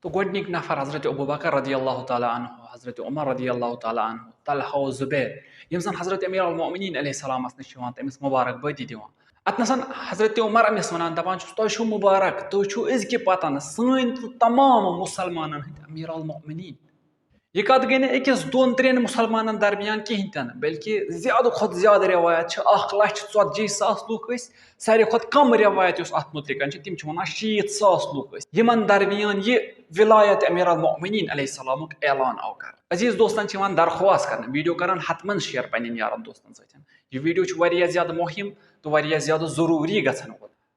तो गोडनिक नफर हजरत अबू बकर रदियल्लाहु ताला अन्हु, हजरत उमर रदियल्लाहु ताला अन्हु, तलहा व जुबैर यम जन हजरत अमीर अलमोमिनीन अलैहि सलाम नश तमिस मुबारक बदी दिवान। अतनसन हजरत उमर अमिस वनान दपान तुह मुबारक तुह अजक पतन सन तमाम मुसलमान अमीर अलमोमिनीन। यह कत गई अकिस दोन त्रेन मुसलमान दरमियान कहें तन बल्कि ज्यादा खुद ज्यादा रवायत 1,40,000 लूक सारे खुद कम रवायत अत मुतलिक तम वन 60,000 लूक यमन दरमियान यह विलायत अमीर अलमोमिनीन अलैहिस्सलाम ऐलान आव कर। अजीज दोस्तन दरख्वास्त कर वीडियो कर हतमन शेयर पन्न यारन दोस्तन सत। यह वीडियो ज्यादा मुहिम तो ज्यादा जरूरी गसन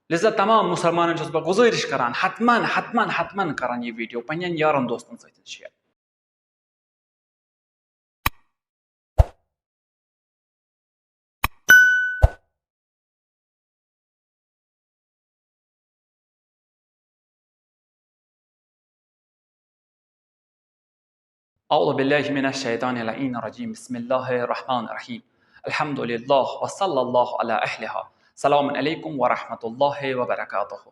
लिजा तमाम मुसलमान गुजारिश करान हतमन हतमन हतमन करान यह वीडियो पन्न यारन दोस्तन सत शेयर। अऊज़ु बिल्लाहि मिनश शैतानिर रजीम बिस्मिल्लाहिर रहमानिर रहीम अल्हम्दुलिल्लाह व सल्लल्लाहु अला अहलिहा सलाम अलैकुम व रहमतुल्लाहि व बरकातुहू।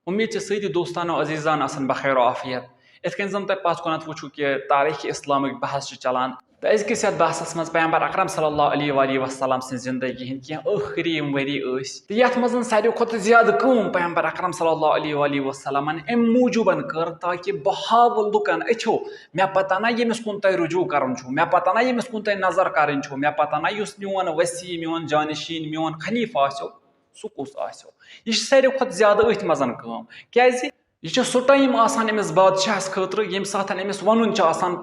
उम्मीद सदी दोस्तानो अजीज़ान आसन बखैर आफियत। इथ कन जन तुम पत कुन वो कि तारीख इस्लामिक बहस चलान तो अजकिस यथ बहसस मज पैगंबर अकरम सल्लल्लाहु अलैहि वसल्लम सिंह जिंदगी हिंद कह आखिरी वरी तो यथ मज सारे खुद ज्यादा कम पैगंबर अकरम सल्लल्लाहु अलैहि वसल्लमन अम मूजूबन कर ताकि बह हाव लुकन अथो मे पता ना यमिस कुन तुम रुजू कर मे पता ना यमिस कुन तुम नजर कर मे पता ना मोन वसी मोन जानशीन मोन खलीफ आसो सह कुस आसो। यह सारे खुद ज्यादा अथ मजन क्या यह सह टाइम अमिस बादशाहस खतर ये सात अमिस वन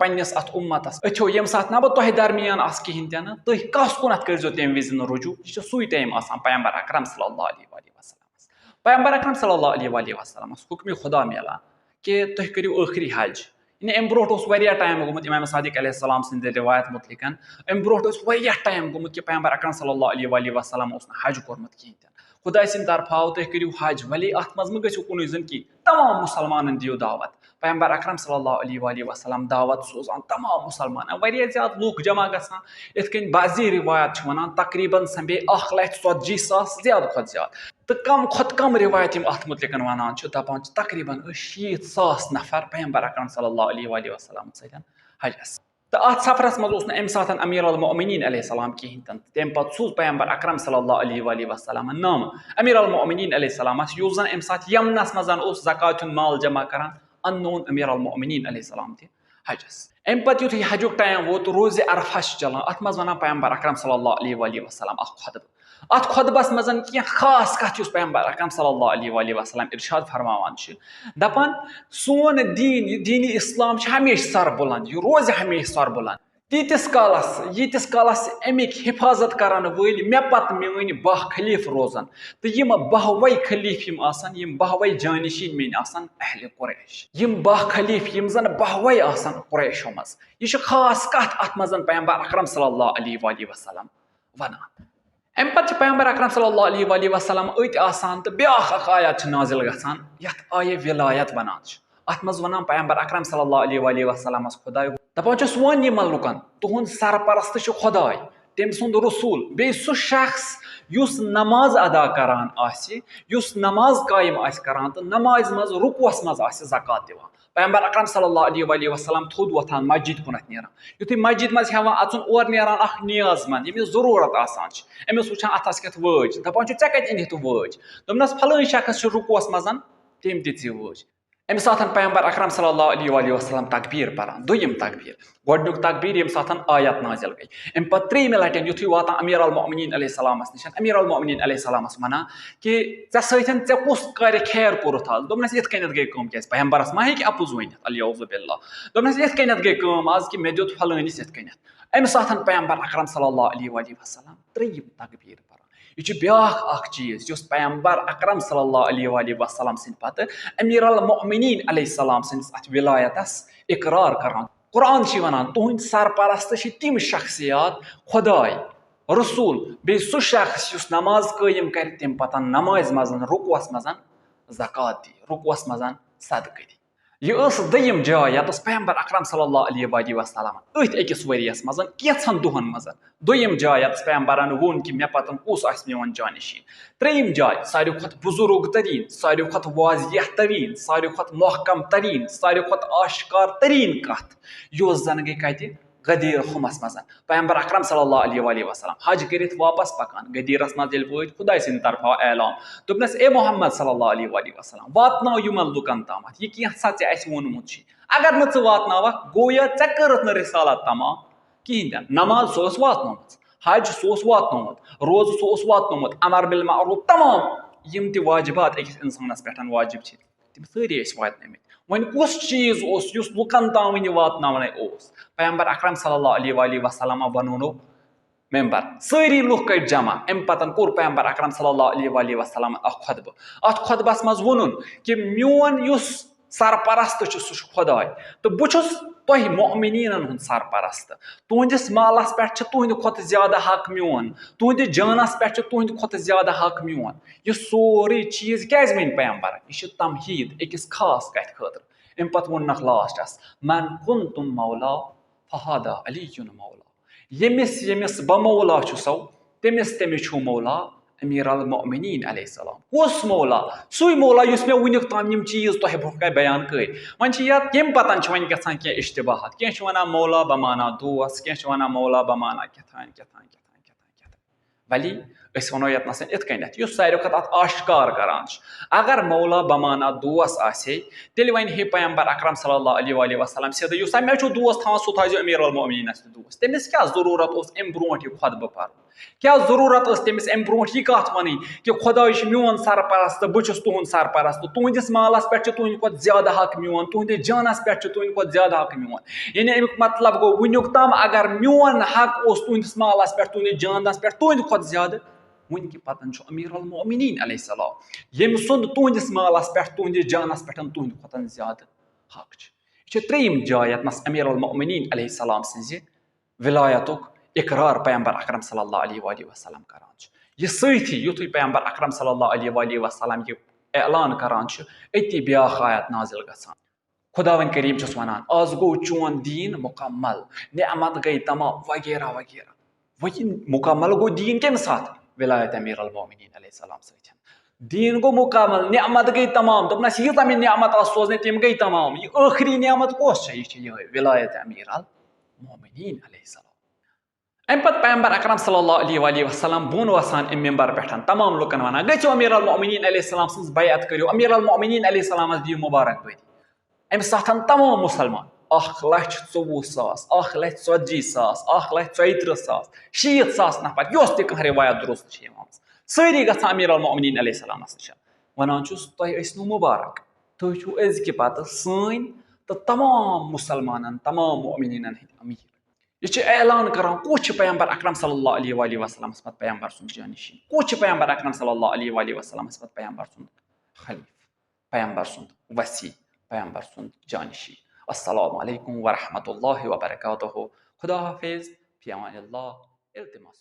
पन्नस अत उम्मतस अथो ये सात ना बह तुह दरमियान कहें तन तुह कस कुन करो तम विज रुजू यह सू टाइम पैगंबर अकरम सल्लल्लाहु अलैहि वसल्लम पैगंबर अकरम सल्लल्लाहु अलैहि वसल्लम हुक्म खुदा मिलान कि तुह करो आखिरी हज। अम ब्रोह टाइम गोमुत इमाम सादिक अलैहिस्सलाम सिंद रिवायत मुतलिक अम ब्रोह टाइम गोमुत कि पैगंबर अकरम सल्लल्लाहु अलैहि वसल्लम हज कोर्मुत कहें तन खुदा सिंद तरफ आओ तुह करो हज भले अत मज गो कुन जन कि तमाम मुसलमान दियो दावत पैगंबर अकरम सल्लल्लाहु अलैहि वसल्लम दावत सोजान तमाम मुसलमान ज्यादा लूक जमा गसान इत कन बाजी रिवायत वन तकरीबन समे 1,40,000 ज्यादा खुद ज्यादा तो कम रिवायत अत मुतलिक वन दपान तकरीबन 60,000 नफर पैगंबर अकरम सल्लल्लाहु अलैहि वसल्लम सतन हजस। तो अत सफरस मज अम सात अमीर अलमोमिनीन अलैहिस्सलाम कहें तन तम पे सूज पैगंबर अकरम सल्लल्लाहु अलैहि वसल्लम नाम अमीर अलमोमिनीन अलैहिस्सलाम युस जन अम सात यमनस मज ज़कातुल माल जमा करान अननोन अमीर अलमोमिनीन अलैहिस्सलाम हजस। अम पे युथ हजुक टाइम वो रोज़ अरफा चलान अत मज वन पैगंबर अकरम सल्लल्लाहु अलैहि वसल्लम खुतब अत खुतबस मज कह खास कथ पैगंबर अकरम सल्लल्लाहु अलैहि वसल्लम इरशाद फरमावान दपान सोन दीन इस्लाम हमेशा सर बुलंद यह रोज हमेशा सर बुलंद यीतिस कालस अमिक हिफाजत करान वल मे पत मेन बह खलीफ रोजन तो यम बहवे खलीफ यम बहवे जानशीन मेन अहले कुरैश यम बह खलीफ यम जन बहवे कुरैशो मज यह खास कथ अत मज पैगंबर अकरम सल्लल्लाहु अलैहि वसल्लम वनान। अम पे पैगंबर अकरम सल्लल्लाहु अलैहि वसल्लम अत तो ब्याख आयत नाजिल गसान यथ आय विलायत वनान अत मज वन पैगंबर अकरम सल्लल्लाहु अलैहि वसल्लम खुदा दपान वन यमन लुकन तुहद सरपरस्त खुदाय तम सुंद रसूल बे सह शख्स युस नमाज अदा करान युस नमाज कायम करान तो नमाज मज रुकुअस मज ज़कात दिवान पैगंबर अकरम सल्लल्लाहु अलैहि वसल्लम थोद वथान मस्जिद कुन नीरान युथि मस्जिद मज हेवान अचुन और नीरान नियाज मन यमिस जरूरत अमिस वुचान अथस कथ वज दपान ऐ कत अनित वज दोपनस फलान शख्स रुकुअस मज तम दित वज अम सात पैगंबर अकरम सल्लल्लाहु अलैहि वसल्लम तकबीर परान दुयम तकबीर गोडनुक तकबीर यम सात आयत नाजिल गई अम पे त्रेम लटन युथि वातान अमीर अलमोमिनीन अलैहिस्सलाम निश अमीर अलमोमिनीन अलैहिस्सलाम वन कि ऐ कुस कर खैर कोरुत दोपनस इत कन गई कम क्या पैगंबरस मा हे अपुज वन अलियाउज़ु बिल्लाह दोपनस इत कन गई आज कि मे दुत फलानिस इत कन अम सात पैगंबर अकरम सल्लल्लाहु अलैहि वसल्लम त्रेम तकबीर यह ब्याख चीज जो पैगंबर अकरम सल्लल्लाहु अलैहि वसल्लम सिंद पत अमीर अलमोमिनीन अलैहिस्सलाम सिंदिस अत विलायतस इकरार करान। कुरान वनान तुहद सरपरस्त तम शख्सियात खुदाय रसूल बे सह शख्स युस नमाज कायम कर तम पत नमाज मज रुकुअस मज ज़कात दी रुकुअस मज सदक़ दी। यह दयम जाय यत पैगम्बर अकरम सल्लल्लाहु अलैहि वसल्लम अथ अकिस वरियस मज कैंचन दुहन मज दोयम जाय यत पैगम्बरन वोन कि मे पतन कुस आस मेवन जानशीन त्रेयम जाय सारी खत बुजुर्ग तरीन सारी खत वाजिह तरीन सारी खत महकम तरीन सारी खत आश्कार तरीन कत योस जन गई कत गदीर खुमस मज पैगम्बर अकरम सल्लल्लाहु अलैहि वसल्लम हज करित वापस पकान गदीरस मज ये खुदा सिंद तरफा ऐलान दोपनस ए मोहम्मद सल्लल्लाहु अलैहि वसल्लम वातनाव यमन लुकन तामत यह कैसा ऐसे वोनमुत अगर न वातनावक गोया ऐ करत न रिसालत तमाम कहें नमाज सोस वातनोमत हज सोस वातनोमत रोज सोस वातनोमत अमर बिल मारूफ तमाम यम ति वाजिबात अकिस इंसानस पे वाजिब तम सारी वातनमित वन कुछ चीज उस लुकन ताम वातन पैगम्बर अकरम सल्लल्लाहु अलैहि वसल्लम वनो मेंबर सारी लुक कट जमा अम पतन कोर पैगम्बर अकरम सल्लल्लाहु अलैहि वसल्लम खुतब अत खुतबस मज वोनुन कि मोन सरपरस्त सह खुदाय तो बहुत तुह मोमिनीन हुंद सरपरस्त तुहदिस मालस पे तुहद खुद ज्यादा हक मोन तुहद जानस पे तुहद खुद ज्यादा हक मोन यह सोरे चीज क्या वन पैगम्बर यह तमहीद अकिस खास कत खतर अम पे वोनक लास्टस मन कुन तुम मौला फहादा अलीयुन मौला यमिस यमिस ब मौला सो तमिस तमिस मौला अमीर अल मोमिनीन अलैहिस्सलाम कुस मौला सुई मौला युस मे वुनिक ताम यम चीज तुह ब्रोह बयान कर वन यम पतन वन गसान कह इश्तिबाहत कह वन मौला बमाना दोस कह वन मौला बमाना कथान कथान कथान कथान वली वनो यतनस इत कनत सारे खत अत आश्कार करान अगर मौला बमाना दोस आसे तेल वन हे पैगम्बर अकरम सल्लल्लाहु अलैहि वसल्लम सीधे युस मे दोस थवान सह थो अमीर अल मोमिनीन दोस तमिस क्या जरूरत अम ब्रोह यह खुतब पर क्या जरूरत तमिस अम ब्रोह यह कत वन कि खुदा मोन सरपरस्त बहुत तुहद सरपरस्त तुहदिस मालस पे तुहद खुद ज्यादा हक मोन तुहद जानस पे तुहद खुद ज्यादा हक मोन यानी अमुक मतलब गो वुनिक तम अगर मोन हक तुहदिस मालस पे तुहद जानस पे तुहद खुद ज्यादा वन कि पतन अमीर अल मोमिनीन अलैहिस्सलाम यम सुंद तुहदिस मालस पे तुहद जानस पे तुहद खुद ज्यादा हक यह त्रेयम जाय यतनस अमीर अल मोमिनीन अलैहिस्सलाम सज विलायतुक इकरार पैगम्बर अकरम सल्लल्लाहु अलैहि वसल्लम करान यह सही युथु पैगम्बर अकरम सल्लल्लाहु अलैहि वसल्लम यह ऐलान करान अति ब्याख आयत नाजिल गसान खुदावन करीम वनान आज गो चोन दीन मुकम्मल नेमत गई तमाम वगैरह वगैरह वही मुकम्मल गो दीन कम साथ विलायत अमीर अल मोमिनीन अलैहिस्सलाम सहित दीन गो मुकम्मल नेमत गई तमाम दोपनस यह तमें नेमत सोजने तम गई तमाम यह आखिरी नेमत कस यह विलायत अमीर अल मोमिनीन अलैहिस्सलाम अम पे पैगम्बर अकरम सल्लल्लाहु अलैहि वसल्लम बोन वसान अम मेंबर पे तमाम लुकन वन गो अमीर अल मोमिनीन अलैहिस्सलाम सज बैत करो अमीर अल मोमिनीन अलैहिस्सलाम दी मुबारकबादी अम साथन तमाम मुसलमान 1,24,000 1,40,000 1,34,000 60,000 नफर योस तह रिवायत दुरुस्त सारी ग अमीर अल मोमिनीन अलैहिस्सलाम वनान तुह मुबारक तुह अजक पत सन तो तमाम मुसलमान तमाम मोमिनीन अमीर यह ऐलान करान कुछ पैगम्बर अकरम सल्लल्लाहु अलैहि वसल्लम पत पैगम्बर सुंद जानशीन कुछ पैगम्बर अकरम सल्लल्लाहु अलैहि वसल्लम पत पैगम्बर सुंद खलीफ पैगम्बर सुंद वसी पैगम्बर सुंद जानशीन अस्सलामु अलैकुम व रहमतुल्लाहि व बरकातुहू खुदा हाफिज़ फी अमानिल्लाह इल्तिमास।